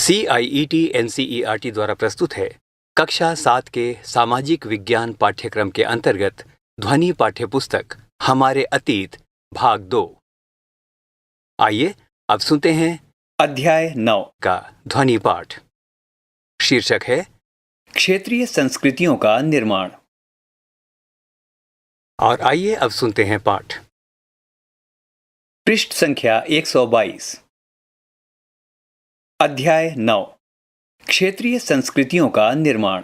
CIET NCERT द्वारा प्रस्तुत है कक्षा 7 के सामाजिक विज्ञान पाठ्यक्रम के अंतर्गत ध्वनि पाठ्यपुस्तक हमारे अतीत भाग 2। आइए अब सुनते हैं अध्याय 9 का ध्वनि पाठ। शीर्षक है क्षेत्रीय संस्कृतियों का निर्माण। और आइए अब सुनते हैं पाठ। पृष्ठ संख्या 122। अध्याय 9 क्षेत्रीय संस्कृतियों का निर्माण।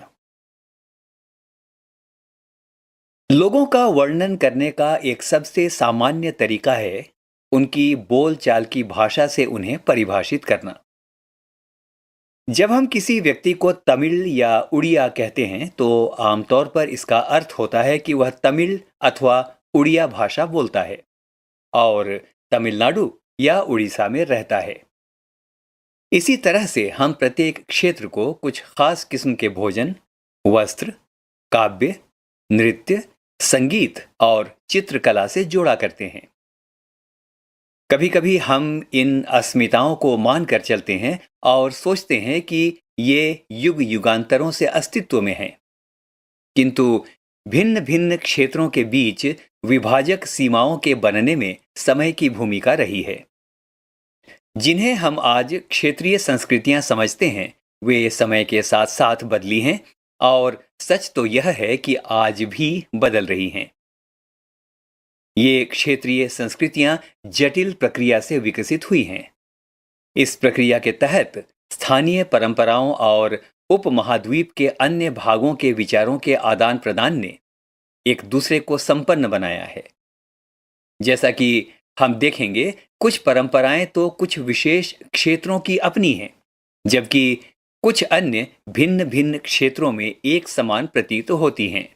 लोगों का वर्णन करने का एक सबसे सामान्य तरीका है उनकी बोलचाल की भाषा से उन्हें परिभाषित करना। जब हम किसी व्यक्ति को तमिल या उड़िया कहते हैं तो आमतौर पर इसका अर्थ होता है कि वह तमिल अथवा उड़िया भाषा बोलता है और तमिलनाडु या उड़ीसा में रहता है। इसी तरह से हम प्रत्येक क्षेत्र को कुछ खास किस्म के भोजन, वस्त्र, काव्य, नृत्य, संगीत और चित्रकला से जोड़ा करते हैं। कभी कभी हम इन अस्मिताओं को मानकर चलते हैं और सोचते हैं कि ये युग युगांतरों से अस्तित्व में हैं। किंतु भिन्न भिन्न क्षेत्रों के बीच विभाजक सीमाओं के बनने में समय की भूमिका रही है। जिन्हें हम आज क्षेत्रीय संस्कृतियां समझते हैं वे समय के साथ साथ बदली हैं और सच तो यह है कि आज भी बदल रही हैं। ये क्षेत्रीय संस्कृतियां जटिल प्रक्रिया से विकसित हुई हैं। इस प्रक्रिया के तहत स्थानीय परंपराओं और उपमहाद्वीप के अन्य भागों के विचारों के आदान प्रदान ने एक दूसरे को संपन्न बनाया है। जैसा कि हम देखेंगे, कुछ परंपराएं तो कुछ विशेष क्षेत्रों की अपनी हैं, जबकि कुछ अन्य भिन्न भिन्न क्षेत्रों में एक समान प्रतीत होती हैं।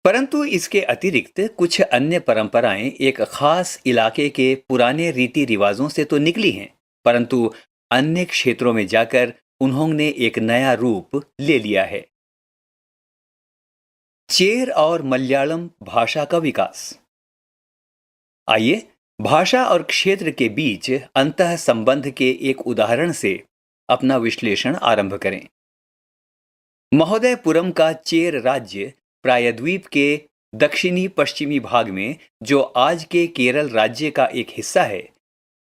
परंतु इसके अतिरिक्त कुछ अन्य परंपराएं एक खास इलाके के पुराने रीति रिवाजों से तो निकली हैं, परंतु अन्य क्षेत्रों में जाकर उन्होंने एक नया रूप ले लिया है। चेर और मलयालम भाषा का विकास। आइए भाषा और क्षेत्र के बीच अंतः संबंध के एक उदाहरण से अपना विश्लेषण आरंभ करें। महोदयपुरम का चेर राज्य प्रायद्वीप के दक्षिणी पश्चिमी भाग में, जो आज के केरल राज्य का एक हिस्सा है,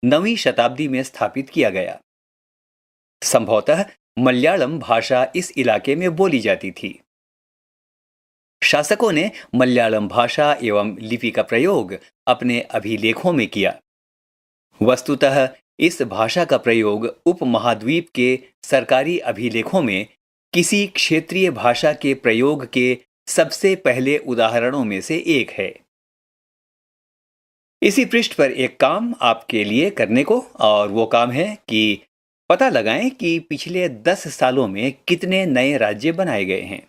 9वीं शताब्दी में स्थापित किया गया। संभवतः मलयालम भाषा इस इलाके में बोली जाती थी। शासकों ने मलयालम भाषा एवं लिपि का प्रयोग अपने अभिलेखों में किया। वस्तुतः इस भाषा का प्रयोग उपमहाद्वीप के सरकारी अभिलेखों में किसी क्षेत्रीय भाषा के प्रयोग के सबसे पहले उदाहरणों में से एक है। इसी पृष्ठ पर एक काम आपके लिए करने को, और वो काम है कि पता लगाएं कि पिछले 10 सालों में कितने नए राज्य बनाए गए हैं।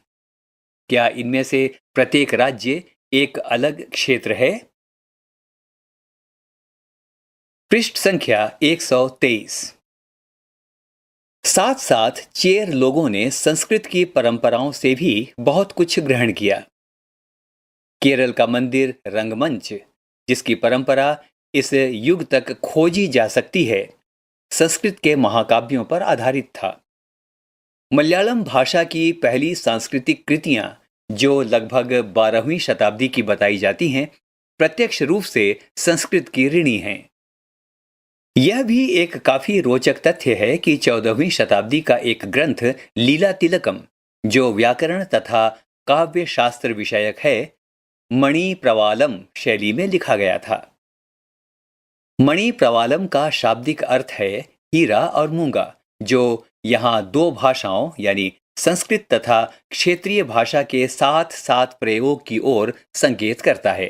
क्या इनमें से प्रत्येक राज्य एक अलग क्षेत्र है? पृष्ठ संख्या 123। साथ साथ चेर लोगों ने संस्कृत की परंपराओं से भी बहुत कुछ ग्रहण किया। केरल का मंदिर रंगमंच, जिसकी परंपरा इस युग तक खोजी जा सकती है, संस्कृत के महाकाव्यों पर आधारित था। मलयालम भाषा की पहली सांस्कृतिक कृतियां, जो लगभग 12वीं शताब्दी की बताई जाती हैं, प्रत्यक्ष रूप से संस्कृत की ऋणी हैं। यह भी एक काफी रोचक तथ्य है कि 14वीं शताब्दी का एक ग्रंथ लीला तिलकम, जो व्याकरण तथा काव्य शास्त्र विषयक है, मणि प्रवालम शैली में लिखा गया था। मणि प्रवालम का शाब्दिक अर्थ है हीरा और मूंगा, जो यहाँ दो भाषाओं यानी संस्कृत तथा क्षेत्रीय भाषा के साथ साथ प्रयोग की ओर संकेत करता है।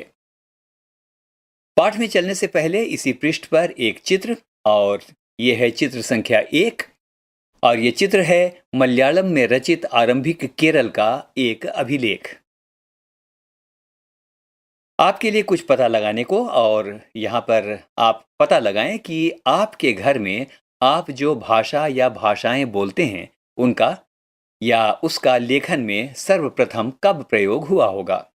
पाठ में चलने से पहले इसी पृष्ठ पर एक चित्र, और यह है चित्र संख्या 1, और यह चित्र है मलयालम में रचित आरंभिक केरल का एक अभिलेख। आपके लिए कुछ पता लगाने को, और यहाँ पर आप पता लगाएं कि आपके घर में आप जो भाषा या भाषाएं बोलते हैं उनका या उसका लेखन में सर्वप्रथम कब प्रयोग हुआ होगा।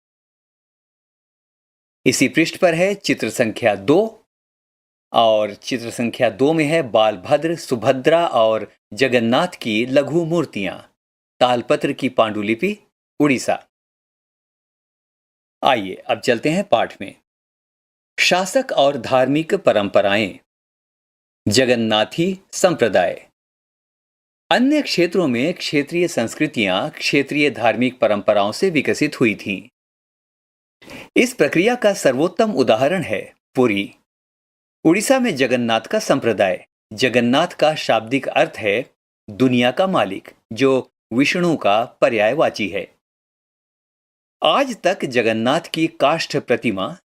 इसी पृष्ठ पर है चित्र संख्या 2, और चित्र संख्या 2 में है बालभद्र, सुभद्रा और जगन्नाथ की लघु मूर्तियां, तालपत्र की पांडुलिपि, उड़ीसा। आइए अब चलते हैं पाठ में। शासक और धार्मिक परंपराएं। जगन्नाथी संप्रदाय। अन्य क्षेत्रों में क्षेत्रीय संस्कृतियां क्षेत्रीय धार्मिक परंपराओं से विकसित हुई थीं। इस प्रक्रिया का सर्वोत्तम उदाहरण है पुरी। उड़ीसा में जगन्नाथ का संप्रदाय। जगन्नाथ का शाब्दिक अर्थ है दुनिया का मालिक, जो विष्णु का पर्यायवाची है। आज तक जगन्नाथ की काष्ठ प्रतिमा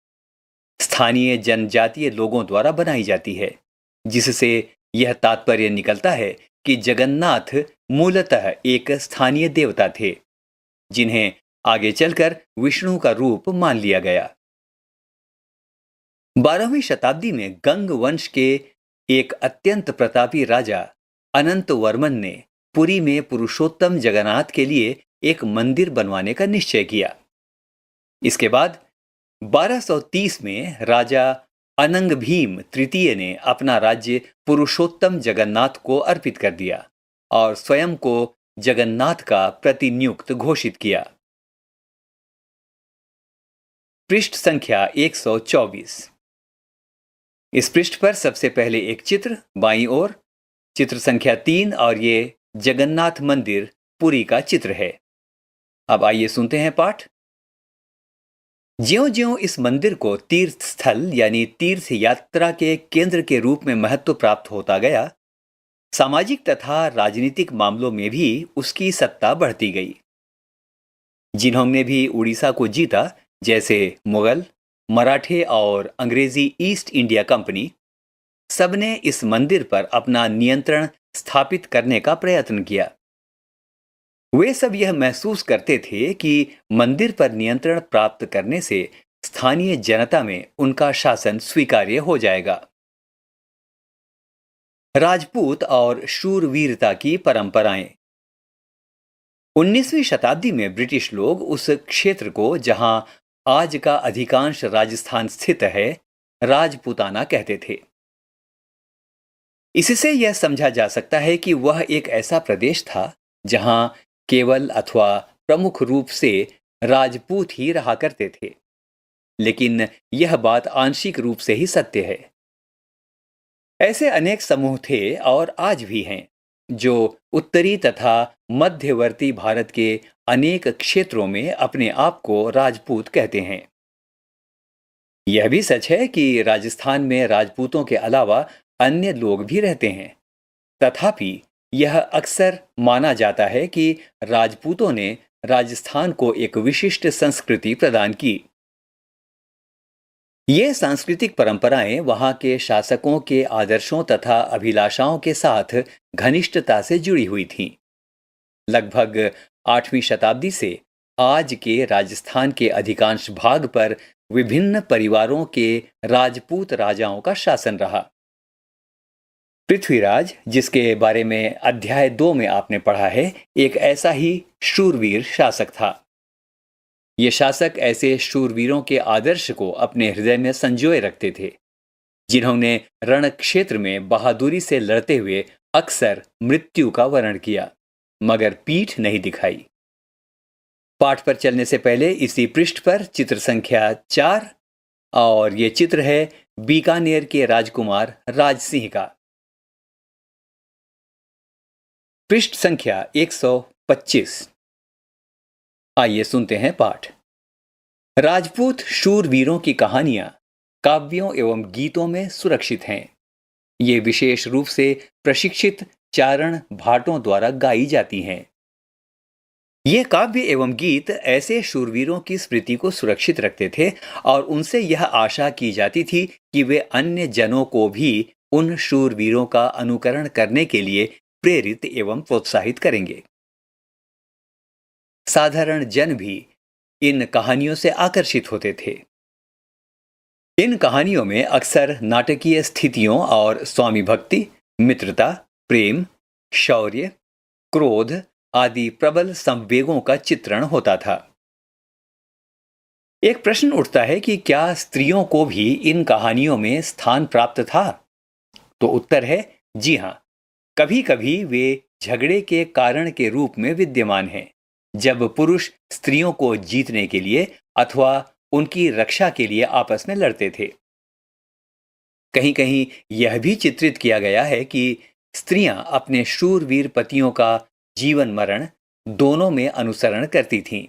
स्थानीय जनजातीय लोगों द्वारा बनाई जाती है, जिससे यह तात्पर्य निकलता है कि जगन्नाथ मूलतः एक स्थानीय देवता थे, जिन्हें आगे चलकर विष्णु का रूप मान लिया गया। 12वीं शताब्दी में गंग वंश के एक अत्यंत प्रतापी राजा अनंत वर्मन ने पुरी में पुरुषोत्तम जगन्नाथ के लिए एक मंदिर बनवाने का निश्चय किया। इसके बाद 1230 में राजा अनंग भीम तृतीय ने अपना राज्य पुरुषोत्तम जगन्नाथ को अर्पित कर दिया और स्वयं को जगन्नाथ का प्रतिनियुक्त घोषित किया। पृष्ठ संख्या 124। इस पृष्ठ पर सबसे पहले एक चित्र बाईं ओर, चित्र संख्या 3, और ये जगन्नाथ मंदिर पुरी का चित्र है। अब आइए सुनते हैं पाठ। ज्यों-ज्यों इस मंदिर को तीर्थ स्थल यानी तीर्थ यात्रा के केंद्र के रूप में महत्व प्राप्त होता गया, सामाजिक तथा राजनीतिक मामलों में भी उसकी सत्ता बढ़ती गई। जिन्होंने भी उड़ीसा को जीता, जैसे मुगल, मराठे और अंग्रेजी ईस्ट इंडिया कंपनी, सबने इस मंदिर पर अपना नियंत्रण स्थापित करने का प्रयत्न किया। वे सब यह महसूस करते थे कि मंदिर पर नियंत्रण प्राप्त करने से स्थानीय जनता में उनका शासन स्वीकार्य हो जाएगा। राजपूत और शूरवीरता की परंपराएं। 19वीं शताब्दी में ब्रिटिश लोग उस क्षेत्र को, जहां आज का अधिकांश राजस्थान स्थित है, राजपूताना कहते थे। इससे यह समझा जा सकता है कि वह एक ऐसा प्रदेश था जहां केवल अथवा प्रमुख रूप से राजपूत ही रहा करते थे, लेकिन यह बात आंशिक रूप से ही सत्य है। ऐसे अनेक समूह थे और आज भी हैं, जो उत्तरी तथा मध्यवर्ती भारत के अनेक क्षेत्रों में अपने आप को राजपूत कहते हैं। यह भी सच है कि राजस्थान में राजपूतों के अलावा अन्य लोग भी रहते हैं, तथापि यह अक्सर माना जाता है कि राजपूतों ने राजस्थान को एक विशिष्ट संस्कृति प्रदान की। ये सांस्कृतिक परंपराएं वहां के शासकों के आदर्शों तथा अभिलाषाओं के साथ घनिष्ठता से जुड़ी हुई थीं। लगभग 8वीं शताब्दी से आज के राजस्थान के अधिकांश भाग पर विभिन्न परिवारों के राजपूत राजाओं का शासन रहा। पृथ्वीराज, जिसके बारे में अध्याय 2 में आपने पढ़ा है, एक ऐसा ही शूरवीर शासक था। ये शासक ऐसे शूरवीरों के आदर्श को अपने हृदय में संजोए रखते थे, जिन्होंने रण क्षेत्र में बहादुरी से लड़ते हुए अक्सर मृत्यु का वर्ण किया, मगर पीठ नहीं दिखाई। पाठ पर चलने से पहले इसी पृष्ठ पर चित्र संख्या 4, और ये चित्र है बीकानेर के राजकुमार राज सिंह का। पृष्ठ संख्या 125। आइए सुनते हैं पाठ। राजपूत शूरवीरों की कहानियां काव्यों एवं गीतों में सुरक्षित हैं। ये विशेष रूप से प्रशिक्षित चारण भाटों द्वारा गाई जाती हैं। ये काव्य एवं गीत ऐसे शूरवीरों की स्मृति को सुरक्षित रखते थे और उनसे यह आशा की जाती थी कि वे अन्य जनों को भी उन शूरवीरों का अनुकरण करने के लिए प्रेरित एवं प्रोत्साहित करेंगे। साधारण जन भी इन कहानियों से आकर्षित होते थे। इन कहानियों में अक्सर नाटकीय स्थितियों और स्वामी भक्ति, मित्रता, प्रेम, शौर्य, क्रोध आदि प्रबल संवेगों का चित्रण होता था। एक प्रश्न उठता है कि क्या स्त्रियों को भी इन कहानियों में स्थान प्राप्त था? तो उत्तर है जी हां। कभी कभी वे झगड़े के कारण के रूप में विद्यमान हैं, जब पुरुष स्त्रियों को जीतने के लिए अथवा उनकी रक्षा के लिए आपस में लड़ते थे। कहीं कहीं यह भी चित्रित किया गया है कि स्त्रियां अपने शूरवीर पतियों का जीवन मरण दोनों में अनुसरण करती थीं।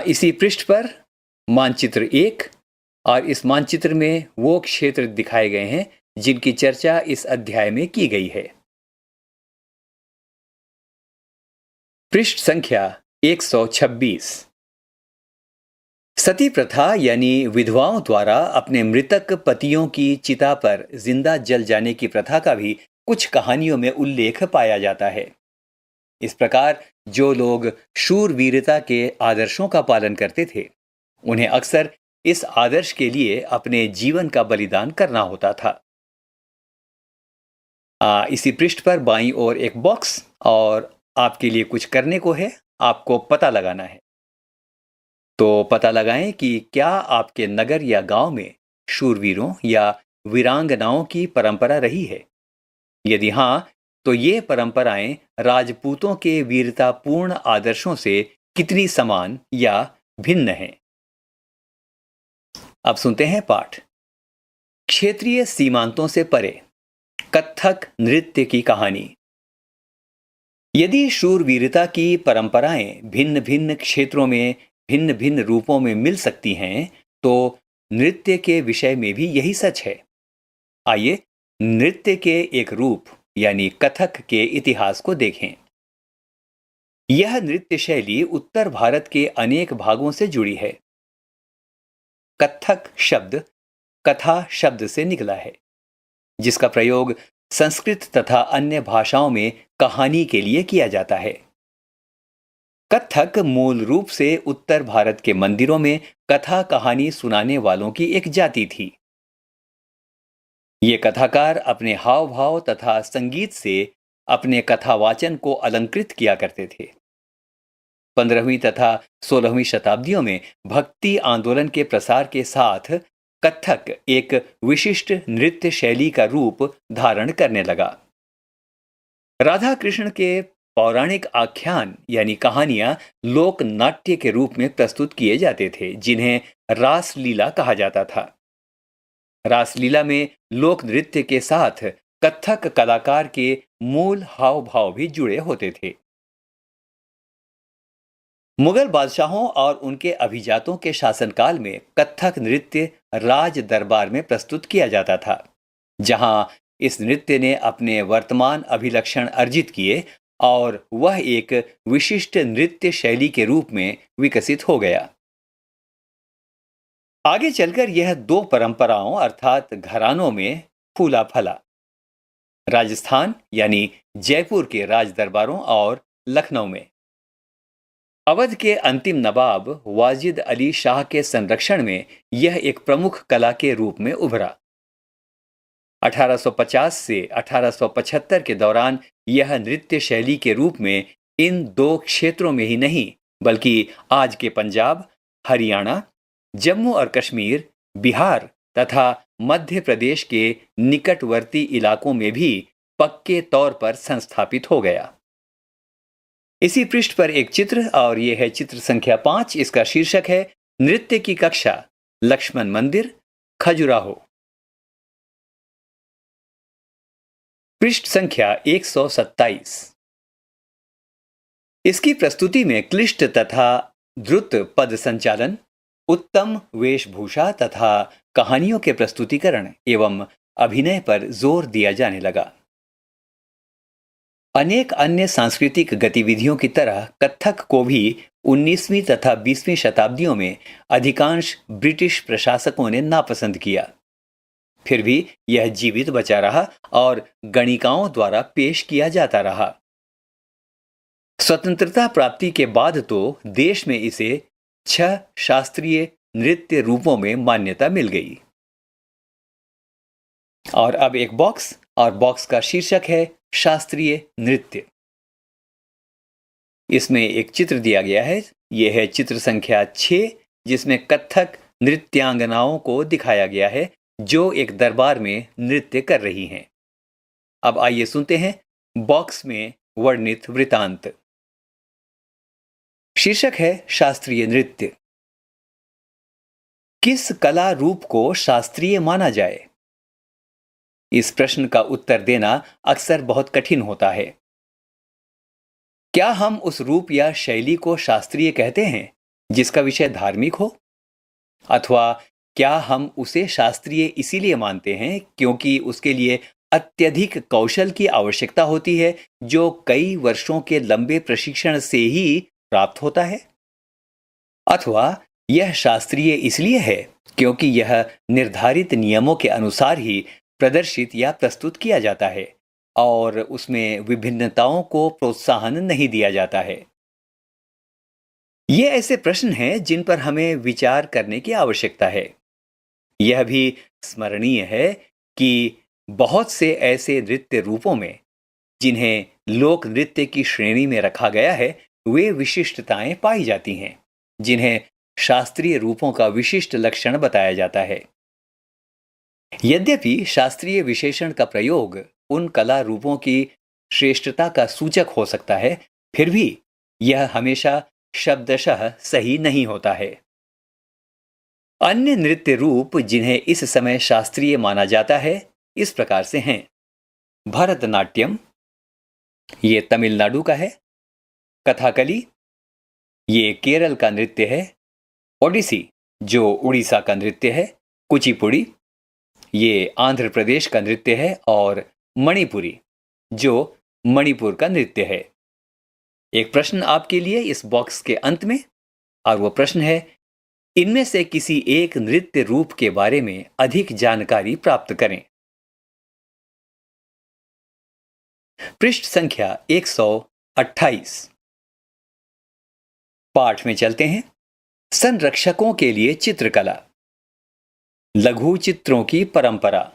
इसी पृष्ठ पर मानचित्र 1 और इस मानचित्र में वो क्षेत्र दिखाए गए हैं जिनकी चर्चा इस अध्याय में की गई है। पृष्ठ संख्या 126। सती प्रथा यानी विधवाओं द्वारा अपने मृतक पतियों की चिता पर जिंदा जल जाने की प्रथा का भी कुछ कहानियों में उल्लेख पाया जाता है। इस प्रकार जो लोग शूरवीरता के आदर्शों का पालन करते थे, उन्हें अक्सर इस आदर्श के लिए अपने जीवन का बलिदान करना होता था। इसी पृष्ठ पर बाईं ओर एक बॉक्स और आपके लिए कुछ करने को है, आपको पता लगाना है। तो पता लगाएं कि क्या आपके नगर या गांव में शूरवीरों या वीरांगनाओं की परंपरा रही है। यदि हां, तो ये परंपराएं राजपूतों के वीरतापूर्ण आदर्शों से कितनी समान या भिन्न हैं। अब सुनते हैं पाठ। क्षेत्रीय सीमांतों से परे कत्थक नृत्य की कहानी। यदि शूरवीरता की परंपराएं भिन्न भिन्न क्षेत्रों में भिन्न भिन्न रूपों में मिल सकती हैं, तो नृत्य के विषय में भी यही सच है। आइए नृत्य के एक रूप यानी कथक के इतिहास को देखें। यह नृत्य शैली उत्तर भारत के अनेक भागों से जुड़ी है। कथक शब्द कथा शब्द से निकला है, जिसका प्रयोग संस्कृत तथा अन्य भाषाओं में कहानी के लिए किया जाता है। कथक मूल रूप से उत्तर भारत के मंदिरों में कथा कहानी सुनाने वालों की एक जाति थी। ये कथाकार अपने हाव भाव तथा संगीत से अपने कथावाचन को अलंकृत किया करते थे। 15वीं तथा 16वीं शताब्दियों में भक्ति आंदोलन के प्रसार के साथ कथक एक विशिष्ट नृत्य शैली का रूप धारण करने लगा। राधा कृष्ण के पौराणिक आख्यान यानी कहानियां लोक नाट्य के रूप में प्रस्तुत किए जाते थे, जिन्हें रासलीला कहा जाता था। रासलीला में लोक नृत्य के साथ कथक कलाकार के मूल हाव भाव भी जुड़े होते थे। मुगल बादशाहों और उनके अभिजातों के शासनकाल में कथक नृत्य राज दरबार में प्रस्तुत किया जाता था, जहां इस नृत्य ने अपने वर्तमान अभिलक्षण अर्जित किए और वह एक विशिष्ट नृत्य शैली के रूप में विकसित हो गया। आगे चलकर यह दो परंपराओं अर्थात घरानों में फूला फला। राजस्थान यानी जयपुर के राज दरबारों और लखनऊ में। अवध के अंतिम नवाब वाजिद अली शाह के संरक्षण में यह एक प्रमुख कला के रूप में उभरा। 1850 से 1875 के दौरान यह नृत्य शैली के रूप में इन दो क्षेत्रों में ही नहीं, बल्कि आज के पंजाब, हरियाणा, जम्मू और कश्मीर, बिहार तथा मध्य प्रदेश के निकटवर्ती इलाकों में भी पक्के तौर पर संस्थापित हो गया। इसी पृष्ठ पर एक चित्र और यह है चित्र संख्या 5। इसका शीर्षक है नृत्य की कक्षा, लक्ष्मण मंदिर, खजुराहो। पृष्ठ संख्या 127। इसकी प्रस्तुति में क्लिष्ट तथा द्रुत पद संचालन, उत्तम वेशभूषा तथा कहानियों के प्रस्तुतिकरण एवं अभिनय पर जोर दिया जाने लगा। अनेक अन्य सांस्कृतिक गतिविधियों की तरह कथक को भी 19वीं तथा 20वीं शताब्दियों में अधिकांश ब्रिटिश प्रशासकों ने नापसंद किया। फिर भी यह जीवित बचा रहा और गणिकाओं द्वारा पेश किया जाता रहा। स्वतंत्रता प्राप्ति के बाद तो देश में इसे 6 शास्त्रीय नृत्य रूपों में मान्यता मिल गई। और अब एक बॉक्स और बॉक्स का शीर्षक है शास्त्रीय नृत्य। इसमें एक चित्र दिया गया है। यह है चित्र संख्या 6, जिसमें कथक नृत्यांगनाओं को दिखाया गया है जो एक दरबार में नृत्य कर रही हैं। अब आइए सुनते हैं बॉक्स में वर्णित वृतांत। शीर्षक है शास्त्रीय नृत्य। किस कला रूप को शास्त्रीय माना जाए? इस प्रश्न का उत्तर देना अक्सर बहुत कठिन होता है। क्या हम उस रूप या शैली को शास्त्रीय कहते हैं जिसका विषय धार्मिक हो, अथवा क्या हम उसे शास्त्रीय इसीलिए मानते हैं क्योंकि उसके लिए अत्यधिक कौशल की आवश्यकता होती है जो कई वर्षों के लंबे प्रशिक्षण से ही प्राप्त होता है? अथवा यह शास्त्रीय इसलिए है क्योंकि यह निर्धारित नियमों के अनुसार ही प्रदर्शित या प्रस्तुत किया जाता है और उसमें विभिन्नताओं को प्रोत्साहन नहीं दिया जाता है? ये ऐसे प्रश्न हैं जिन पर हमें विचार करने की आवश्यकता है। यह भी स्मरणीय है कि बहुत से ऐसे नृत्य रूपों में जिन्हें लोक नृत्य की श्रेणी में रखा गया है, वे विशिष्टताएं पाई जाती हैं जिन्हें शास्त्रीय रूपों का विशिष्ट लक्षण बताया जाता है। यद्यपि शास्त्रीय विशेषण का प्रयोग उन कला रूपों की श्रेष्ठता का सूचक हो सकता है, फिर भी यह हमेशा शब्दशः सही नहीं होता है। अन्य नृत्य रूप जिन्हें इस समय शास्त्रीय माना जाता है इस प्रकार से हैं। भरतनाट्यम, ये तमिलनाडु का है। कथाकली, ये केरल का नृत्य है। ओडिसी, जो उड़ीसा का नृत्य है। कुचिपुड़ी, ये आंध्र प्रदेश का नृत्य है। और मणिपुरी, जो मणिपुर का नृत्य है। एक प्रश्न आपके लिए इस बॉक्स के अंत में, और वो प्रश्न है, इनमें से किसी एक नृत्य रूप के बारे में अधिक जानकारी प्राप्त करें। पृष्ठ संख्या 128। पाठ में चलते हैं। संरक्षकों के लिए चित्रकला, लघु चित्रों की परंपरा।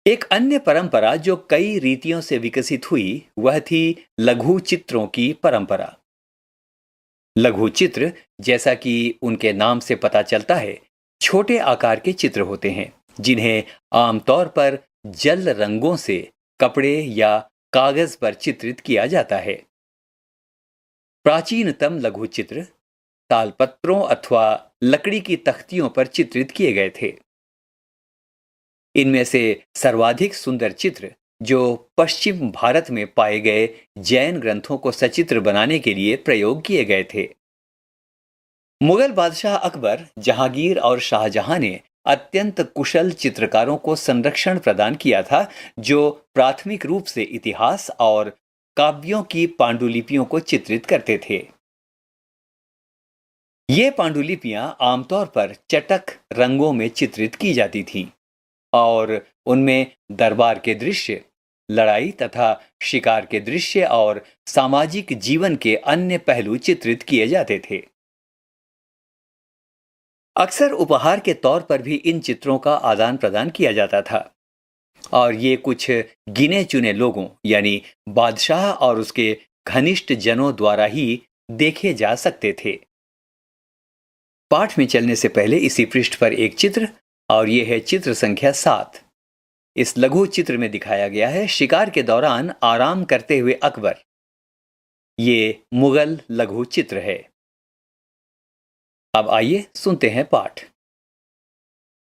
एक अन्य परंपरा जो कई रीतियों से विकसित हुई वह थी लघु चित्रों की परंपरा। लघु चित्र, जैसा कि उनके नाम से पता चलता है, छोटे आकार के चित्र होते हैं जिन्हें आमतौर पर जल रंगों से कपड़े या कागज पर चित्रित किया जाता है। प्राचीनतम लघु चित्र तालपत्रों अथवा लकड़ी की तख्तियों पर चित्रित किए गए थे। इनमें से सर्वाधिक सुंदर चित्र जो पश्चिम भारत में पाए गए जैन ग्रंथों को सचित्र बनाने के लिए प्रयोग किए गए थे। मुगल बादशाह अकबर, जहांगीर और शाहजहां ने अत्यंत कुशल चित्रकारों को संरक्षण प्रदान किया था जो प्राथमिक रूप से इतिहास और काव्यों की पांडुलिपियों को चित्रित करते थे। ये पांडुलिपियां आमतौर पर चटक रंगों में चित्रित की जाती थीं और उनमें दरबार के दृश्य, लड़ाई तथा शिकार के दृश्य और सामाजिक जीवन के अन्य पहलू चित्रित किए जाते थे। अक्सर उपहार के तौर पर भी इन चित्रों का आदान प्रदान किया जाता था और ये कुछ गिने चुने लोगों यानी बादशाह और उसके घनिष्ठ जनों द्वारा ही देखे जा सकते थे। पाठ में चलने से पहले इसी पृष्ठ पर एक चित्र, और यह है चित्र संख्या 7। इस लघु चित्र में दिखाया गया है शिकार के दौरान आराम करते हुए अकबर। ये मुगल लघु चित्र है। अब आइए सुनते हैं पाठ।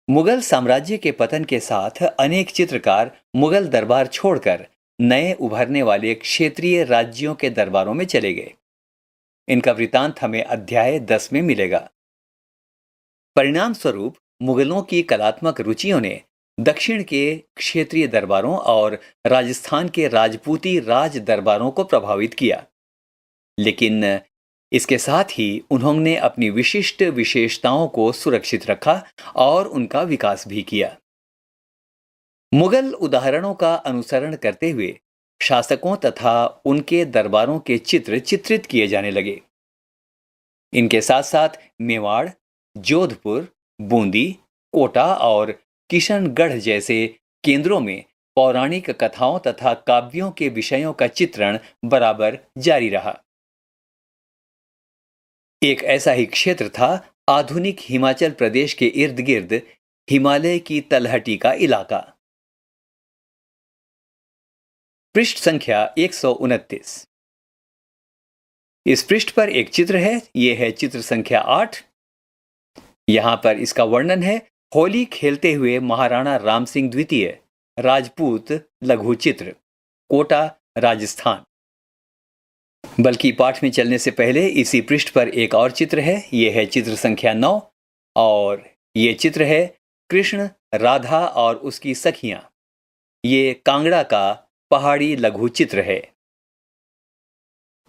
मुगल साम्राज्य के पतन के साथ अनेक चित्रकार मुगल दरबार छोड़कर नए उभरने वाले क्षेत्रीय राज्यों के दरबारों में चले गए। इनका वृतांत हमें अध्याय 10 में मिलेगा। परिणाम स्वरूप मुगलों की कलात्मक रुचियों ने दक्षिण के क्षेत्रीय दरबारों और राजस्थान के राजपूती राज दरबारों को प्रभावित किया, लेकिन इसके साथ ही उन्होंने अपनी विशिष्ट विशेषताओं को सुरक्षित रखा और उनका विकास भी किया। मुगल उदाहरणों का अनुसरण करते हुए शासकों तथा उनके दरबारों के चित्र चित्रित किए जाने लगे। इनके साथ साथ मेवाड़, जोधपुर, बूंदी, कोटा और किशनगढ़ जैसे केंद्रों में पौराणिक कथाओं तथा काव्यों के विषयों का चित्रण बराबर जारी रहा। एक ऐसा ही क्षेत्र था आधुनिक हिमाचल प्रदेश के इर्द गिर्द हिमालय की तलहटी का इलाका। पृष्ठ संख्या 129। इस पृष्ठ पर एक चित्र है, यह है चित्र संख्या 8। यहां पर इसका वर्णन है होली खेलते हुए महाराणा राम सिंह द्वितीय राजपूत लघु चित्र, कोटा, राजस्थान। बल्कि पाठ में चलने से पहले इसी पृष्ठ पर एक और चित्र है, यह है चित्र संख्या 9 और यह चित्र है कृष्ण, राधा और उसकी सखियां। ये कांगड़ा का पहाड़ी लघु चित्र है।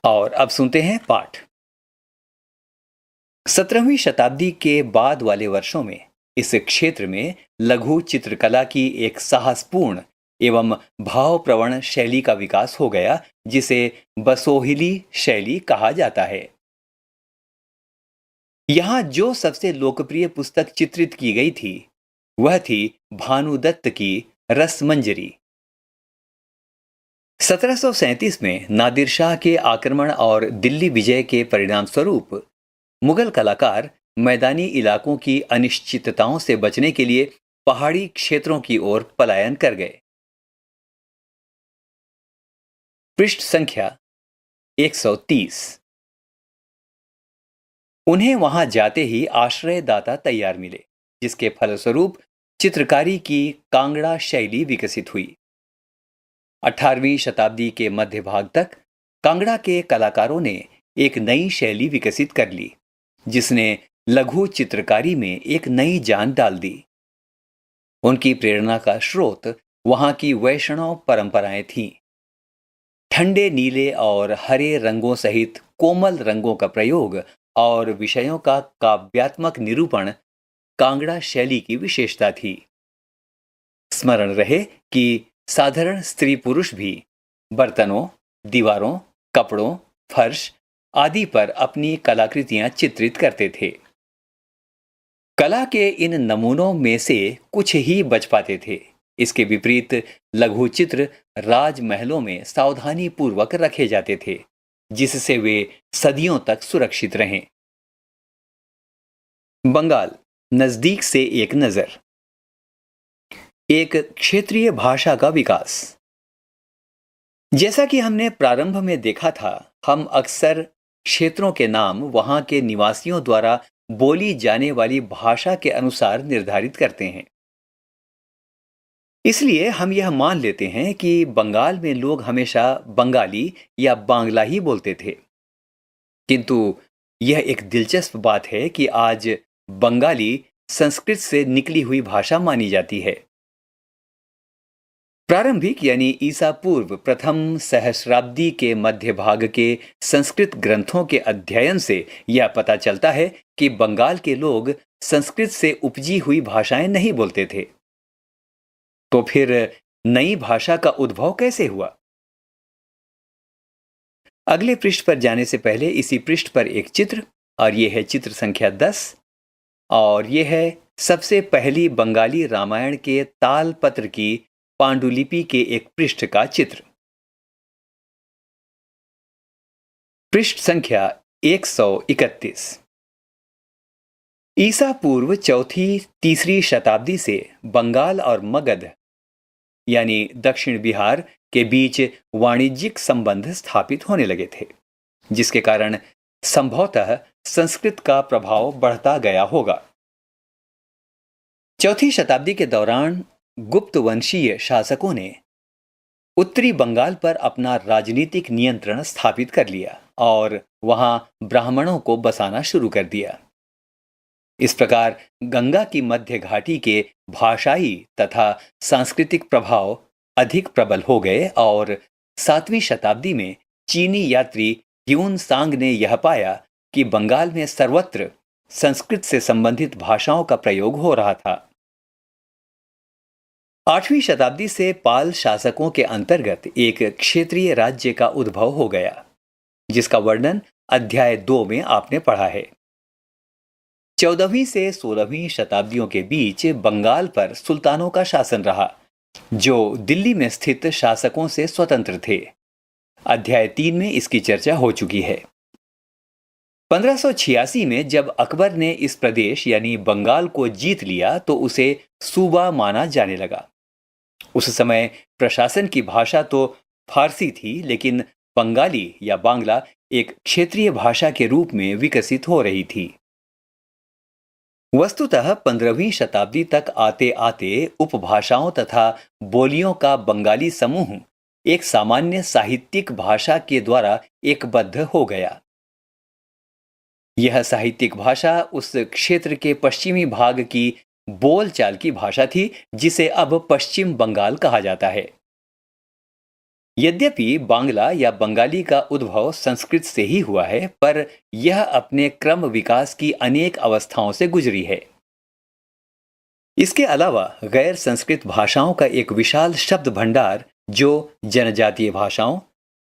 और अब सुनते हैं पाठ। 17वीं शताब्दी के बाद वाले वर्षों में इस क्षेत्र में लघु चित्रकला की एक साहसपूर्ण एवं भावप्रवण शैली का विकास हो गया, जिसे बसोहिली शैली कहा जाता है। यहां जो सबसे लोकप्रिय पुस्तक चित्रित की गई थी वह थी भानुदत्त की रसमंजरी। 1737 में नादिर शाह के आक्रमण और दिल्ली विजय के परिणाम स्वरूप मुगल कलाकार मैदानी इलाकों की अनिश्चितताओं से बचने के लिए पहाड़ी क्षेत्रों की ओर पलायन कर गए। पृष्ठ संख्या 130। उन्हें वहां जाते ही आश्रयदाता तैयार मिले, जिसके फलस्वरूप चित्रकारी की कांगड़ा शैली विकसित हुई। 18वीं शताब्दी के मध्य भाग तक कांगड़ा के कलाकारों ने एक नई शैली विकसित कर ली, जिसने लघु चित्रकारी में एक नई जान डाल दी। उनकी प्रेरणा का स्रोत वहां की वैष्णव परंपराएं थीं। ठंडे नीले और हरे रंगों सहित कोमल रंगों का प्रयोग और विषयों का काव्यात्मक निरूपण कांगड़ा शैली की विशेषता थी। स्मरण रहे कि साधारण स्त्री पुरुष भी बर्तनों, दीवारों, कपड़ों, फर्श आदि पर अपनी कलाकृतियां चित्रित करते थे। कला के इन नमूनों में से कुछ ही बच पाते थे। इसके विपरीत लघु चित्र राजमहलों में सावधानी पूर्वक रखे जाते थे, जिससे वे सदियों तक सुरक्षित रहें। बंगाल, नजदीक से एक नजर। एक क्षेत्रीय भाषा का विकास। जैसा कि हमने प्रारंभ में देखा था, हम अक्सर क्षेत्रों के नाम वहां के निवासियों द्वारा बोली जाने वाली भाषा के अनुसार निर्धारित करते हैं। इसलिए हम यह मान लेते हैं कि बंगाल में लोग हमेशा बंगाली या बांग्ला ही बोलते थे। किंतु यह एक दिलचस्प बात है कि आज बंगाली संस्कृत से निकली हुई भाषा मानी जाती है। प्रारंभिक यानी ईसा पूर्व प्रथम सहस्राब्दी के मध्य भाग के संस्कृत ग्रंथों के अध्ययन से यह पता चलता है कि बंगाल के लोग संस्कृत से उपजी हुई भाषाएं नहीं बोलते थे। तो फिर नई भाषा का उद्भव कैसे हुआ? अगले पृष्ठ पर जाने से पहले इसी पृष्ठ पर एक चित्र, और यह है चित्र संख्या 10, और यह है सबसे पहली बंगाली रामायण के तालपत्र की पांडुलिपि के एक पृष्ठ का चित्र। पृष्ठ संख्या 131। ईसा पूर्व चौथी तीसरी शताब्दी से बंगाल और मगध यानी दक्षिण बिहार के बीच वाणिज्यिक संबंध स्थापित होने लगे थे, जिसके कारण संभवतः संस्कृत का प्रभाव बढ़ता गया होगा। चौथी शताब्दी के दौरान गुप्त वंशीय शासकों ने उत्तरी बंगाल पर अपना राजनीतिक नियंत्रण स्थापित कर लिया और वहां ब्राह्मणों को बसाना शुरू कर दिया। इस प्रकार गंगा की मध्य घाटी के भाषाई तथा सांस्कृतिक प्रभाव अधिक प्रबल हो गए और 7वीं शताब्दी में चीनी यात्री ह्यून सांग ने यह पाया कि बंगाल में सर्वत्र संस्कृत से संबंधित भाषाओं का प्रयोग हो रहा था। 8वीं शताब्दी से पाल शासकों के अंतर्गत एक क्षेत्रीय राज्य का उद्भव हो गया, जिसका वर्णन अध्याय 2 में आपने पढ़ा है। 14वीं से 16वीं शताब्दियों के बीच बंगाल पर सुल्तानों का शासन रहा, जो दिल्ली में स्थित शासकों से स्वतंत्र थे। अध्याय 3 में इसकी चर्चा हो चुकी है। 1586 में जब अकबर ने इस प्रदेश यानी बंगाल को जीत लिया तो उसे सूबा माना जाने लगा। उस समय प्रशासन की भाषा तो फारसी थी, लेकिन बंगाली या बांग्ला एक क्षेत्रीय भाषा के रूप में विकसित हो रही थी। वस्तुतः 15वीं शताब्दी तक आते आते उपभाषाओं तथा बोलियों का बंगाली समूह एक सामान्य साहित्यिक भाषा के द्वारा एकबद्ध हो गया। यह साहित्यिक भाषा उस क्षेत्र के पश्चिमी भाग की बोलचाल की भाषा थी जिसे अब पश्चिम बंगाल कहा जाता है। यद्यपि बांग्ला या बंगाली का उद्भव संस्कृत से ही हुआ है, पर यह अपने क्रम विकास की अनेक अवस्थाओं से गुजरी है। इसके अलावा गैर संस्कृत भाषाओं का एक विशाल शब्द भंडार जो जनजातीय भाषाओं,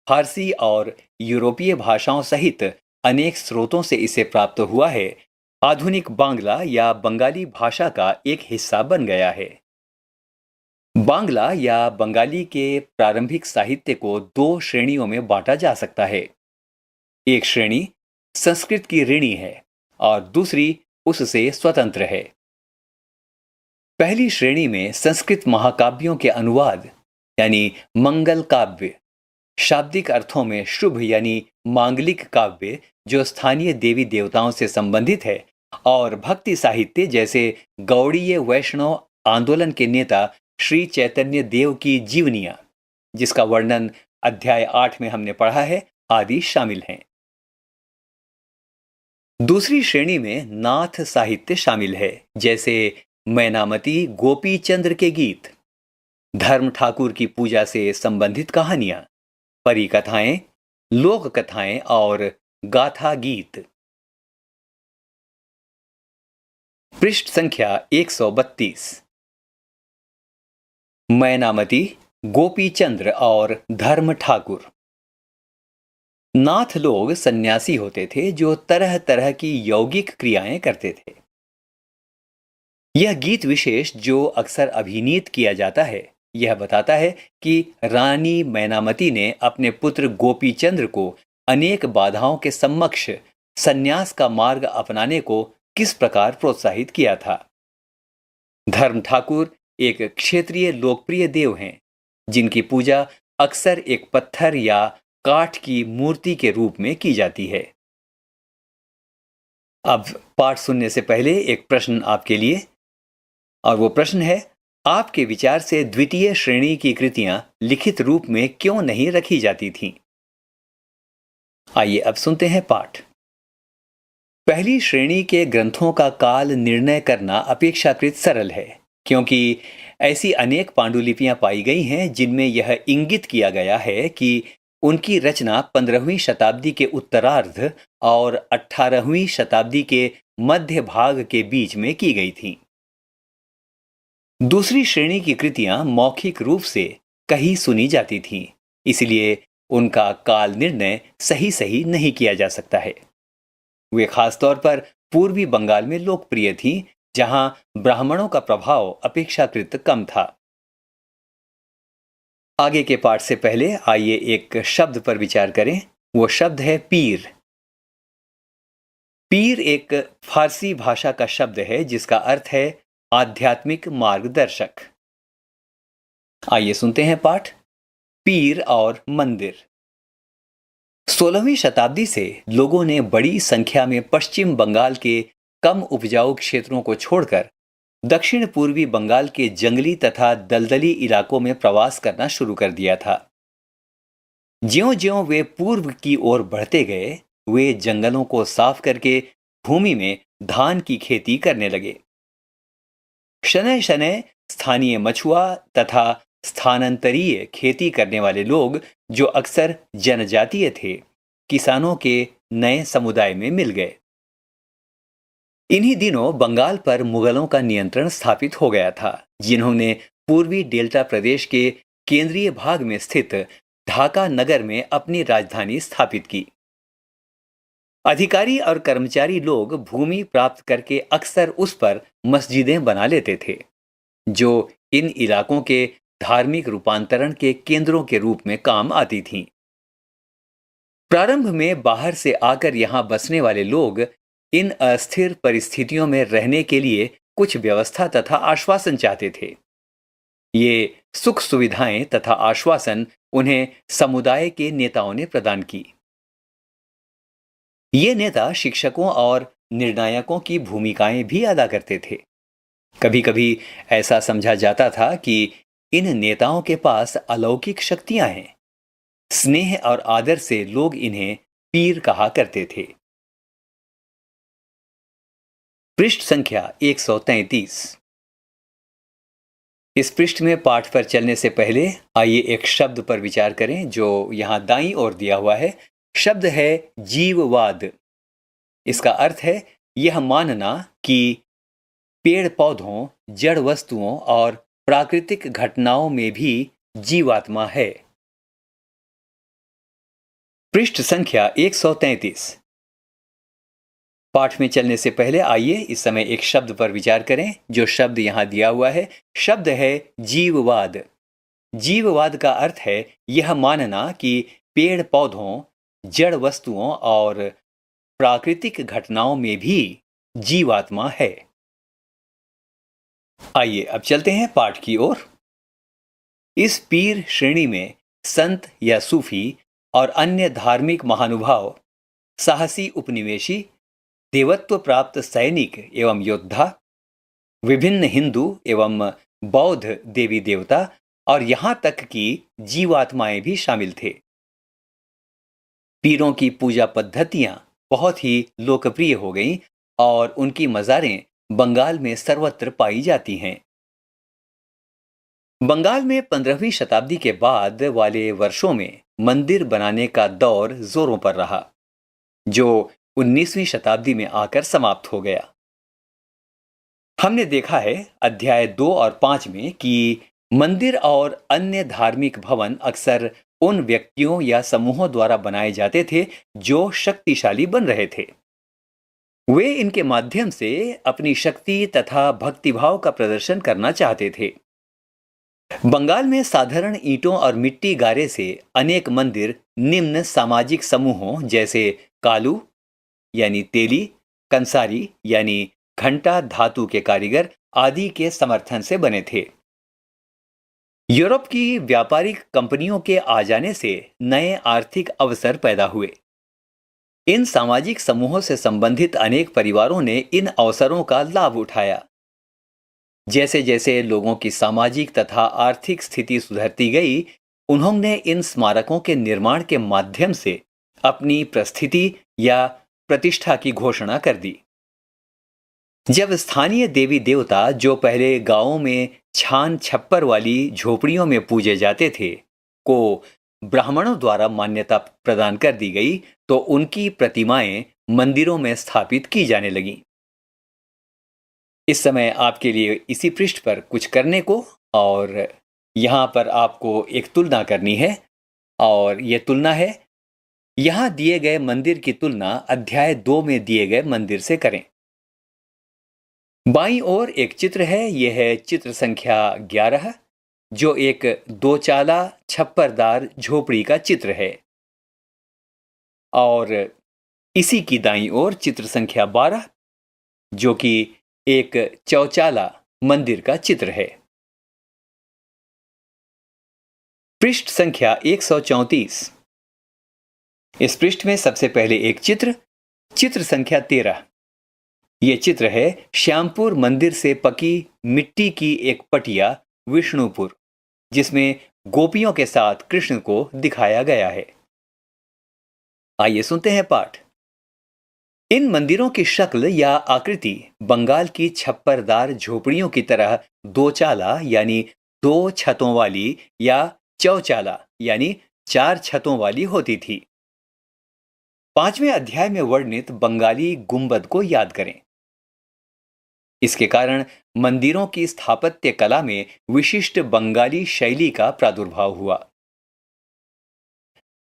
फारसी और यूरोपीय भाषाओं सहित अनेक स्रोतों से इसे प्राप्त हुआ है, आधुनिक बांग्ला या बंगाली भाषा का एक हिस्सा बन गया है। बांग्ला या बंगाली के प्रारंभिक साहित्य को 2 श्रेणियों में बांटा जा सकता है। एक श्रेणी संस्कृत की ऋणी है और दूसरी उससे स्वतंत्र है। पहली श्रेणी में संस्कृत महाकाव्यों के अनुवाद यानी मंगल काव्य, शाब्दिक अर्थों में शुभ यानी मांगलिक काव्य जो स्थानीय देवी देवताओं से संबंधित है, और भक्ति साहित्य जैसे गौड़ीय वैष्णव आंदोलन के नेता श्री चैतन्य देव की जीवनियां, जिसका वर्णन अध्याय 8 में हमने पढ़ा है, आदि शामिल हैं। दूसरी श्रेणी में नाथ साहित्य शामिल है, जैसे मैनामती गोपी चंद्र के गीत, धर्म ठाकुर की पूजा से संबंधित कहानियां, परी कथाएं, लोक कथाएं और गाथा गीत। पृष्ठ संख्या 132। मैनामती, गोपी चंद्र और धर्म ठाकुर। नाथ लोग सन्यासी होते थे जो तरह तरह की यौगिक क्रियाएं करते थे। यह गीत विशेष जो अक्सर अभिनीत किया जाता है, यह बताता है कि रानी मैनामती ने अपने पुत्र गोपी चंद्र को अनेक बाधाओं के समक्ष सन्यास का मार्ग अपनाने को किस प्रकार प्रोत्साहित किया था। धर्म ठाकुर एक क्षेत्रीय लोकप्रिय देव हैं, जिनकी पूजा अक्सर एक पत्थर या काठ की मूर्ति के रूप में की जाती है। अब पाठ सुनने से पहले एक प्रश्न आपके लिए, और वो प्रश्न है, आपके विचार से द्वितीय श्रेणी की कृतियां लिखित रूप में क्यों नहीं रखी जाती थीं? आइए अब सुनते हैं पाठ। पहली श्रेणी के ग्रंथों का काल निर्णय करना अपेक्षाकृत सरल है, क्योंकि ऐसी अनेक पांडुलिपियां पाई गई हैं जिनमें यह इंगित किया गया है कि उनकी रचना 15वीं शताब्दी के उत्तरार्ध और 18वीं शताब्दी के मध्य भाग के बीच में की गई थी। दूसरी श्रेणी की कृतियां मौखिक रूप से कहीं सुनी जाती थीं, इसलिए उनका काल निर्णय सही नहीं किया जा सकता है। वे खासतौर पर पूर्वी बंगाल में लोकप्रिय थीं, जहां ब्राह्मणों का प्रभाव अपेक्षाकृत कम था। आगे के पाठ से पहले आइए एक शब्द पर विचार करें। वो शब्द है पीर। पीर एक फारसी भाषा का शब्द है जिसका अर्थ है आध्यात्मिक मार्गदर्शक। आइए सुनते हैं पाठ। पीर और मंदिर। 16वीं शताब्दी से लोगों ने बड़ी संख्या में पश्चिम बंगाल के कम उपजाऊ क्षेत्रों को छोड़कर दक्षिण पूर्वी बंगाल के जंगली तथा दलदली इलाकों में प्रवास करना शुरू कर दिया था। ज्यों-ज्यों वे पूर्व की ओर बढ़ते गए, वे जंगलों को साफ करके भूमि में धान की खेती करने लगे। शनय-शनय स्थानीय मछुआ तथा स्थानांतरीय खेती करने वाले लोग, जो अक्सर जनजातीय थे, किसानों के नए समुदाय में मिल गए। इन्हीं दिनों बंगाल पर मुगलों का नियंत्रण स्थापित हो गया था, जिन्होंने पूर्वी डेल्टा प्रदेश के केंद्रीय भाग में स्थित ढाका नगर में अपनी राजधानी स्थापित की। अधिकारी और कर्मचारी लोग भूमि प्राप्त करके अक्सर उस पर मस्जिदें बना लेते थे, जो इन इलाकों के धार्मिक रूपांतरण के केंद्रों के रूप में काम आती थीं। प्रारंभ में बाहर से आकर यहां बसने वाले लोग इन अस्थिर परिस्थितियों में रहने के लिए कुछ व्यवस्था तथा आश्वासन चाहते थे। ये सुख सुविधाएं तथा आश्वासन उन्हें समुदाय के नेताओं ने प्रदान की। ये नेता शिक्षकों और निर्णायकों की भूमिकाएं भी अदा करते थे। कभी कभी ऐसा समझा जाता था कि इन नेताओं के पास अलौकिक शक्तियां हैं। स्नेह और आदर से लोग इन्हें पीर कहा करते थे। पृष्ठ संख्या 133। इस पृष्ठ में पाठ पर चलने से पहले आइए एक शब्द पर विचार करें जो यहां दाईं ओर दिया हुआ है। शब्द है जीववाद। इसका अर्थ है यह मानना कि पेड़ पौधों, जड़ वस्तुओं और प्राकृतिक घटनाओं में भी जीवात्मा है। पृष्ठ संख्या 133। पाठ में चलने से पहले आइए इस समय एक शब्द पर विचार करें। जो शब्द यहां दिया हुआ है, शब्द है जीववाद। जीववाद का अर्थ है यह मानना कि पेड़ पौधों, जड़ वस्तुओं और प्राकृतिक घटनाओं में भी जीवात्मा है। आइए अब चलते हैं पाठ की ओर। इस पीर श्रेणी में संत या सूफी और अन्य धार्मिक महानुभाव, साहसी उपनिवेशी, देवत्व प्राप्त सैनिक एवं योद्धा, विभिन्न हिंदू एवं बौद्ध देवी देवता और यहां तक कि जीवात्माएं भी शामिल थे। पीरों की पूजा पद्धतियां बहुत ही लोकप्रिय हो गईं और उनकी मज़ारें बंगाल में सर्वत्र पाई जाती हैं। बंगाल में 15वीं शताब्दी के बाद वाले वर्षों में मंदिर बनाने का दौर जोरों पर रहा, जो 19वीं शताब्दी में आकर समाप्त हो गया। हमने देखा है अध्याय 2 और 5 में कि मंदिर और अन्य धार्मिक भवन अक्सर उन व्यक्तियों या समूहों द्वारा बनाए जाते थे जो शक्तिशाली बन रहे थे। वे इनके माध्यम से अपनी शक्ति तथा भक्तिभाव का प्रदर्शन करना चाहते थे। बंगाल में साधारण ईंटों और मिट्टी गारे से अनेक मंदिर निम्न सामाजिक समूहों जैसे कालू यानी तेली, कंसारी यानी घंटा धातु के कारीगर आदि के समर्थन से बने थे। यूरोप की व्यापारिक कंपनियों के आ जाने से नए आर्थिक अवसर पैदा हुए। इन सामाजिक समूहों से संबंधित अनेक परिवारों ने इन अवसरों का लाभ उठाया। जैसे जैसे लोगों की सामाजिक तथा आर्थिक स्थिति सुधरती गई, उन्होंने इन स्मारकों के निर्माण के माध्यम से अपनी प्रस्थिति या प्रतिष्ठा की घोषणा कर दी। जब स्थानीय देवी देवता जो पहले गांवों में छान छप्पर वाली झोपड़ियों में पूजे जाते थे को ब्राह्मणों द्वारा मान्यता प्रदान कर दी गई, तो उनकी प्रतिमाएं मंदिरों में स्थापित की जाने लगीं। इस समय आपके लिए इसी पृष्ठ पर कुछ करने को और यहां पर आपको एक तुलना करनी है, और यह तुलना है यहां दिए गए मंदिर की तुलना अध्याय 2 में दिए गए मंदिर से करें। बाईं ओर एक चित्र है, यह है चित्र संख्या 11, जो एक दोचाला छप्परदार झोपड़ी का चित्र है। और इसी की दाईं ओर चित्र संख्या 12, जो कि एक चौचाला मंदिर का चित्र है। पृष्ठ संख्या 134। इस पृष्ठ में सबसे पहले एक चित्र संख्या 13। यह चित्र है श्यामपुर मंदिर से पकी मिट्टी की एक पटिया विष्णुपुर, जिसमें गोपियों के साथ कृष्ण को दिखाया गया है। आइए सुनते हैं पाठ। इन मंदिरों की शक्ल या आकृति बंगाल की छप्परदार झोपड़ियों की तरह दोचाला यानी 2 छतों वाली या चौचाला यानी 4 छतों वाली होती थी। 5वें अध्याय में वर्णित बंगाली गुंबद को याद करें। इसके कारण मंदिरों की स्थापत्य कला में विशिष्ट बंगाली शैली का प्रादुर्भाव हुआ।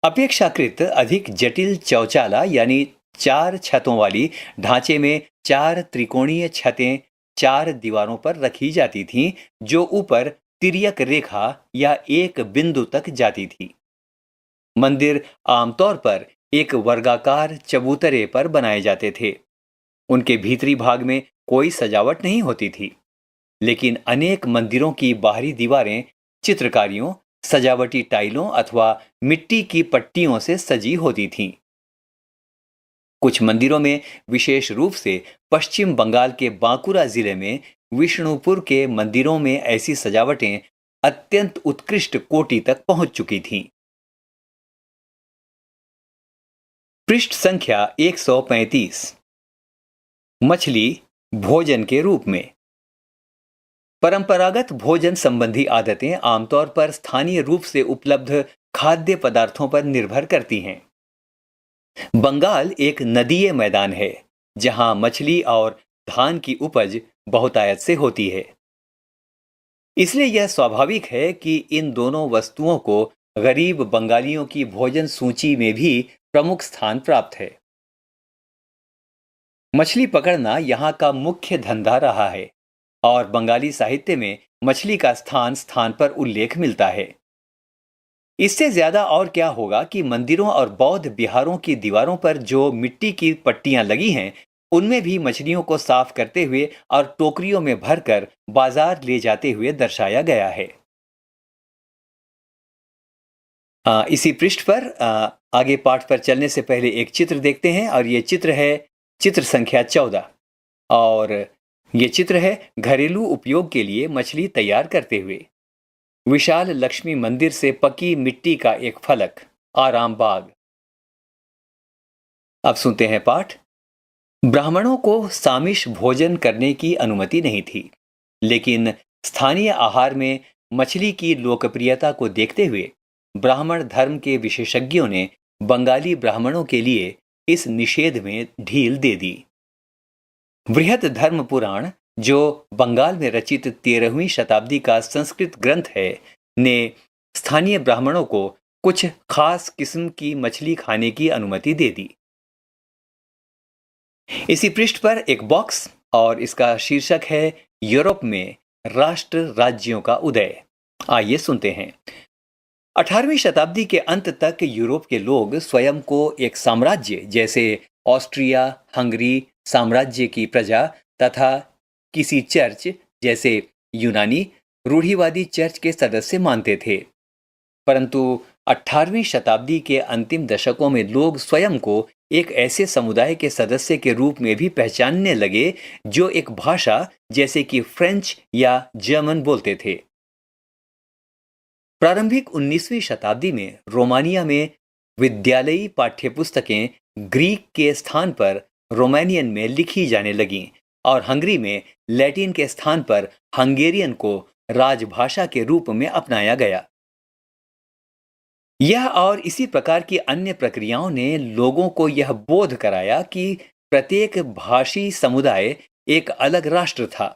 अपेक्षाकृत अधिक जटिल चौचाला यानी 4 छतों वाली ढांचे में 4 त्रिकोणीय छतें 4 दीवारों पर रखी जाती थीं, जो ऊपर तिर्यक रेखा या एक बिंदु तक जाती थी। मंदिर आमतौर पर एक वर्गाकार चबूतरे पर बनाए जाते थे। उनके भीतरी भाग में कोई सजावट नहीं होती थी, लेकिन अनेक मंदिरों की बाहरी दीवारें चित्रकारियों, सजावटी टाइलों अथवा मिट्टी की पट्टियों से सजी होती थीं। कुछ मंदिरों में, विशेष रूप से पश्चिम बंगाल के बांकुरा जिले में विष्णुपुर के मंदिरों में, ऐसी सजावटें अत्यंत उत्कृष्ट कोटि तक पहुंच चुकी थीं। पृष्ठ संख्या 135। मछली भोजन के रूप में। परंपरागत भोजन संबंधी आदतें आमतौर पर स्थानीय रूप से उपलब्ध खाद्य पदार्थों पर निर्भर करती हैं। बंगाल एक नदीय मैदान है, जहां मछली और धान की उपज बहुतायत से होती है। इसलिए यह स्वाभाविक है कि इन दोनों वस्तुओं को गरीब बंगालियों की भोजन सूची में भी प्रमुख स्थान प्राप्त है। मछली पकड़ना यहाँ का मुख्य धंधा रहा है और बंगाली साहित्य में मछली का स्थान स्थान पर उल्लेख मिलता है। इससे ज्यादा और क्या होगा कि मंदिरों और बौद्ध विहारों की दीवारों पर जो मिट्टी की पट्टियां लगी हैं, उनमें भी मछलियों को साफ करते हुए और टोकरियों में भरकर बाजार ले जाते हुए दर्शाया गया है। इसी पृष्ठ पर आगे पाठ पर चलने से पहले एक चित्र देखते हैं, और ये चित्र है चित्र संख्या 14, और ये चित्र है घरेलू उपयोग के लिए मछली तैयार करते हुए। विशाल लक्ष्मी मंदिर से पकी मिट्टी का एक फलक, आराम बाग। अब सुनते हैं पाठ। ब्राह्मणों को सामिश भोजन करने की अनुमति नहीं थी, लेकिन स्थानीय आहार में मछली की लोकप्रियता को देखते हुए ब्राह्मण धर्म के विशेषज्ञों ने बंगाली ब्राह्मणों के लिए इस निषेध में ढील दे दी। बृहत धर्म पुराण, जो बंगाल में रचित 13वीं शताब्दी का संस्कृत ग्रंथ है, ने स्थानीय ब्राह्मणों को कुछ खास किस्म की मछली खाने की अनुमति दे दी। इसी पृष्ठ पर एक बॉक्स, और इसका शीर्षक है यूरोप में राष्ट्र राज्यों का उदय। आइए सुनते हैं। 18वीं शताब्दी के अंत तक यूरोप के लोग स्वयं को एक साम्राज्य जैसे ऑस्ट्रिया हंगरी साम्राज्य की प्रजा तथा किसी चर्च जैसे यूनानी रूढ़िवादी चर्च के सदस्य मानते थे। परंतु 18वीं शताब्दी के अंतिम दशकों में लोग स्वयं को एक ऐसे समुदाय के सदस्य के रूप में भी पहचानने लगे जो एक भाषा जैसे कि फ्रेंच या जर्मन बोलते थे। प्रारंभिक 19वीं शताब्दी में रोमानिया में विद्यालयी पाठ्यपुस्तकें ग्रीक के स्थान पर रोमानियन में लिखी जाने लगीं, और हंगरी में लैटिन के स्थान पर हंगेरियन को राजभाषा के रूप में अपनाया गया। यह और इसी प्रकार की अन्य प्रक्रियाओं ने लोगों को यह बोध कराया कि प्रत्येक भाषी समुदाय एक अलग राष्ट्र था।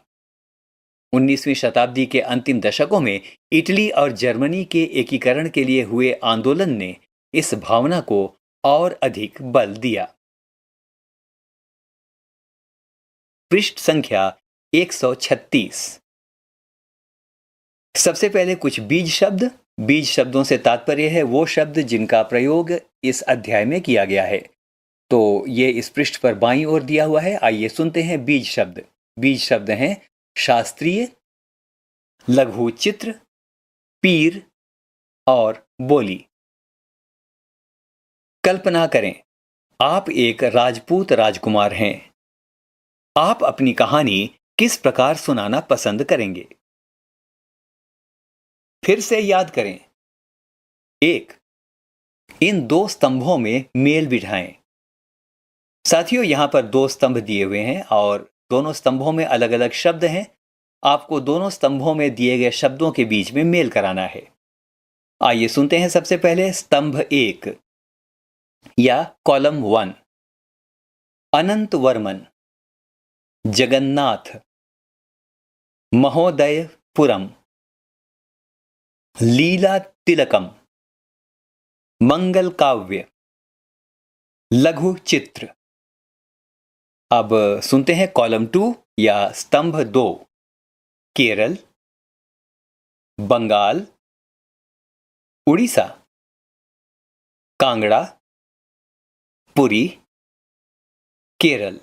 19वीं शताब्दी के अंतिम दशकों में इटली और जर्मनी के एकीकरण के लिए हुए आंदोलन ने इस भावना को और अधिक बल दिया। पृष्ठ संख्या 136। सबसे पहले कुछ बीज शब्द। बीज शब्दों से तात्पर्य है वो शब्द जिनका प्रयोग इस अध्याय में किया गया है। तो ये इस पृष्ठ पर बाईं ओर दिया हुआ है। आइए सुनते हैं बीज शब्द। बीज शब्द हैं शास्त्रीय, लघु चित्र, पीर और बोली। कल्पना करें, आप एक राजपूत राजकुमार हैं। आप अपनी कहानी किस प्रकार सुनाना पसंद करेंगे? फिर से याद करें। 1. इन दो स्तंभों में मेल बिठाएं। साथियों, यहां पर दो स्तंभ दिए हुए हैं और दोनों स्तंभों में अलग अलग शब्द हैं। आपको दोनों स्तंभों में दिए गए शब्दों के बीच में मेल कराना है। आइए सुनते हैं सबसे पहले स्तंभ 1 या कॉलम 1। अनंत वर्मन, जगन्नाथ, महोदयपुरम, लीला तिलकम, मंगल काव्य, लघु चित्र। अब सुनते हैं कॉलम 2 या स्तंभ 2। केरल, बंगाल, उड़ीसा, कांगड़ा, पुरी, केरल।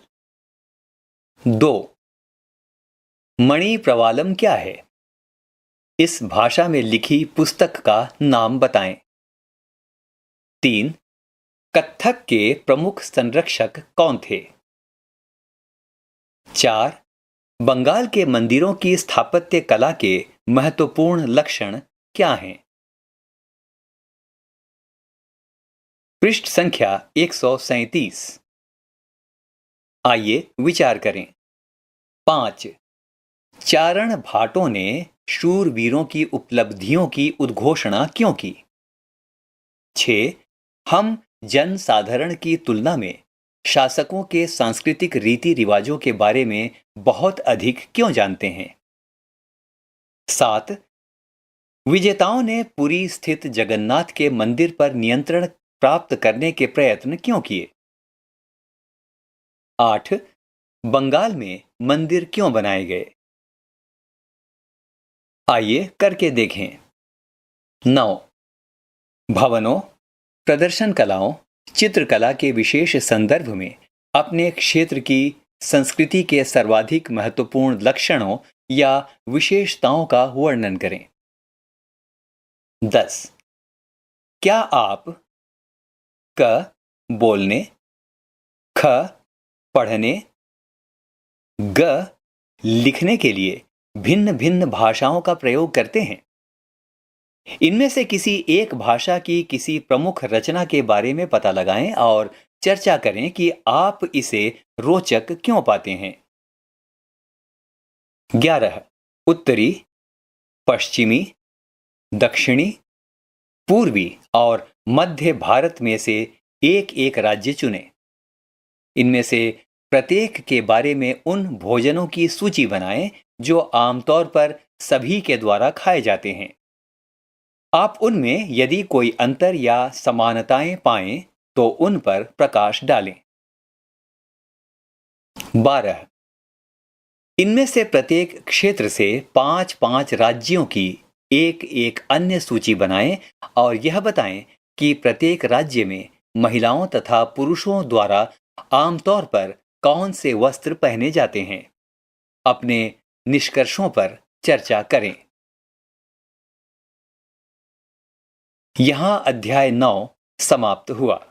2. मणि प्रवालम क्या है? इस भाषा में लिखी पुस्तक का नाम बताएं। 3. कत्थक के प्रमुख संरक्षक कौन थे? 4. बंगाल के मंदिरों की स्थापत्य कला के महत्वपूर्ण लक्षण क्या हैं? पृष्ठ संख्या 137। आइए विचार करें। 5. चारण भाटों ने शूरवीरों की उपलब्धियों की उद्घोषणा क्यों की? 6. हम जन साधारण की तुलना में शासकों के सांस्कृतिक रीति रिवाजों के बारे में बहुत अधिक क्यों जानते हैं? 7. विजेताओं ने पुरी स्थित जगन्नाथ के मंदिर पर नियंत्रण प्राप्त करने के प्रयत्न क्यों किए? 8. बंगाल में मंदिर क्यों बनाए गए? आइए करके देखें। 9. भवनों, प्रदर्शन कलाओं, चित्रकला के विशेष संदर्भ में अपने क्षेत्र की संस्कृति के सर्वाधिक महत्वपूर्ण लक्षणों या विशेषताओं का वर्णन करें। 10. क्या आप क बोलने, ख पढ़ने, ग लिखने के लिए भिन्न भिन्न भाषाओं का प्रयोग करते हैं? इनमें से किसी एक भाषा की किसी प्रमुख रचना के बारे में पता लगाएं और चर्चा करें कि आप इसे रोचक क्यों पाते हैं। 11. उत्तरी, पश्चिमी, दक्षिणी, पूर्वी और मध्य भारत में से एक एक राज्य चुनें। इनमें से प्रत्येक के बारे में उन भोजनों की सूची बनाएं जो आमतौर पर सभी के द्वारा खाए जाते हैं। आप उनमें यदि कोई अंतर या समानताएं पाएं तो उन पर प्रकाश डालें। 12. इनमें से प्रत्येक क्षेत्र से 5-5 राज्यों की एक एक अन्य सूची बनाएं और यह बताएं कि प्रत्येक राज्य में महिलाओं तथा पुरुषों द्वारा आमतौर पर कौन से वस्त्र पहने जाते हैं। अपने निष्कर्षों पर चर्चा करें। यहां अध्याय 9 समाप्त हुआ।